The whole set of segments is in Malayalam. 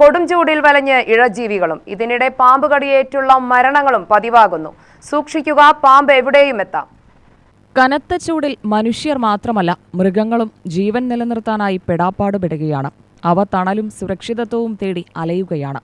കൊടും ചൂടിൽ വലഞ്ഞ് ഇഴജീവികളും. ഇതിനിടെ പാമ്പ് കടിയേറ്റുള്ള മരണങ്ങളും പതിവാകുന്നു. സൂക്ഷിക്കുക, പാമ്പ് എവിടെയും എത്താം. കനത്ത ചൂടിൽ മനുഷ്യർ മാത്രമല്ല മൃഗങ്ങളും ജീവൻ നിലനിർത്താനായി പെടാപ്പാടുപെടുകയാണ്. അവ തണലും സുരക്ഷിതത്വവും തേടി അലയുകയാണ്.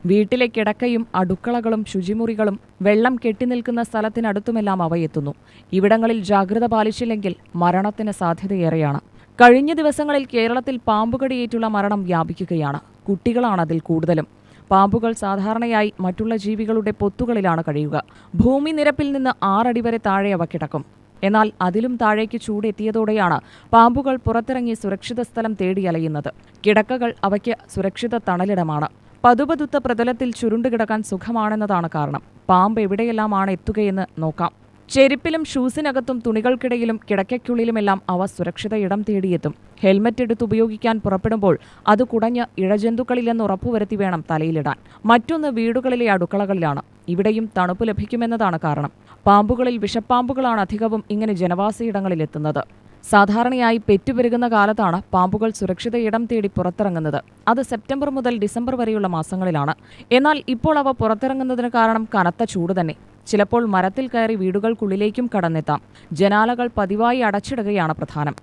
വീട്ടിലെ കിടക്കയും അടുക്കളകളും ശുചിമുറികളും വെള്ളം കെട്ടിനിൽക്കുന്ന സ്ഥലത്തിനടുത്തുമെല്ലാം അവ എത്തുന്നു. ഇവിടങ്ങളിൽ ജാഗ്രത പാലിച്ചില്ലെങ്കിൽ മരണത്തിന് സാധ്യതയേറെയാണ്. കഴിഞ്ഞ ദിവസങ്ങളിൽ കേരളത്തിൽ പാമ്പുകടിയേറ്റുള്ള മരണം വ്യാപിക്കുകയാണ്. കുട്ടികളാണ് അതിൽ കൂടുതലും. പാമ്പുകൾ സാധാരണയായി മറ്റുള്ള ജീവികളുടെ പൊത്തുകളിലാണ് കഴിയുക. ഭൂമി നിരപ്പിൽ നിന്ന് 6 അടി വരെ താഴെ അവ കിടക്കും. എന്നാൽ അതിലും താഴേക്ക് ചൂടെത്തിയതോടെയാണ് പാമ്പുകൾ പുറത്തിറങ്ങി സുരക്ഷിത സ്ഥലം തേടി അലയുന്നത്. കിടക്കകൾ അവയ്ക്ക് സുരക്ഷിത തണലിടമാണ്. പതുപതുത്ത പ്രതലത്തിൽ ചുരുണ്ടുകിടക്കാൻ സുഖമാണെന്നതാണ് കാരണം. പാമ്പ് എവിടെയെല്ലാമാണ് എത്തുകയെന്ന് നോക്കാം. ചെരുപ്പിലും ഷൂസിനകത്തും തുണികൾക്കിടയിലും കിടക്കയ്ക്കുള്ളിലുമെല്ലാം അവ സുരക്ഷിത ഇടം തേടിയെത്തും. ഹെൽമറ്റ് എടുത്ത് ഉപയോഗിക്കാൻ പുറപ്പെടുമ്പോൾ അത് കുടഞ്ഞ് ഇഴജന്തുക്കളില്ലെന്ന് ഉറപ്പുവരുത്തി വേണം തലയിലിടാൻ. മറ്റൊന്ന് വീടുകളിലെ അടുക്കളകളിലാണ്. ഇവിടെയും തണുപ്പ് ലഭിക്കുമെന്നതാണ് കാരണം. പാമ്പുകളിൽ വിഷപ്പാമ്പുകളാണ് അധികവും ഇങ്ങനെ ജനവാസയിടങ്ങളിലെത്തുന്നത്. സാധാരണയായി പെറ്റുപെരുകുന്ന കാലത്താണ് പാമ്പുകൾ സുരക്ഷിത ഇടം തേടി പുറത്തിറങ്ങുന്നത്. അത് സെപ്റ്റംബർ മുതൽ ഡിസംബർ വരെയുള്ള മാസങ്ങളിലാണ്. എന്നാൽ ഇപ്പോൾ അവ പുറത്തിറങ്ങുന്നതിന് കാരണം കനത്ത ചൂട് തന്നെ. ചിലപ്പോൾ മരത്തിൽ കയറി വീടുകൾക്കുള്ളിലേക്കും കടന്നെത്താം. ജനാലകൾ പതിവായി അടച്ചിടുകയാണ് പ്രധാനം.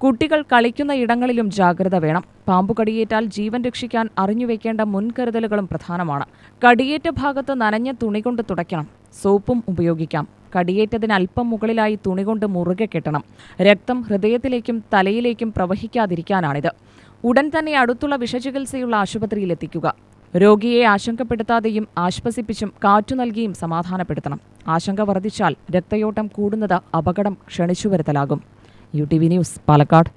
കുട്ടികൾ കളിക്കുന്ന ഇടങ്ങളിലും ജാഗ്രത വേണം. പാമ്പു കടിയേറ്റാൽ ജീവൻ രക്ഷിക്കാൻ അറിഞ്ഞുവെക്കേണ്ട മുൻകരുതലുകളും പ്രധാനമാണ്. കടിയേറ്റ ഭാഗത്ത് നനഞ്ഞ തുണി കൊണ്ട് തുടയ്ക്കണം. സോപ്പും ഉപയോഗിക്കാം. കടിയേറ്റതിന് അല്പം മുകളിലായി തുണി കൊണ്ട് മുറുകെ കെട്ടണം. രക്തം ഹൃദയത്തിലേക്കും തലയിലേക്കും പ്രവഹിക്കാതിരിക്കാനാണിത്. ഉടൻ തന്നെ അടുത്തുള്ള വിഷചികിത്സയുള്ള ആശുപത്രിയിൽ എത്തിക്കുക. രോഗിയെ ആശങ്കപ്പെടുത്താതെയും ആശ്വസിപ്പിച്ചും കാറ്റു നൽകിയും സമാധാനപ്പെടുത്തണം. ആശങ്ക വർദ്ധിച്ചാൽ രക്തയോട്ടം കൂടുന്നത് അപകടം ക്ഷണിച്ചുവരുത്തലാകും. UTV news, Palakkad.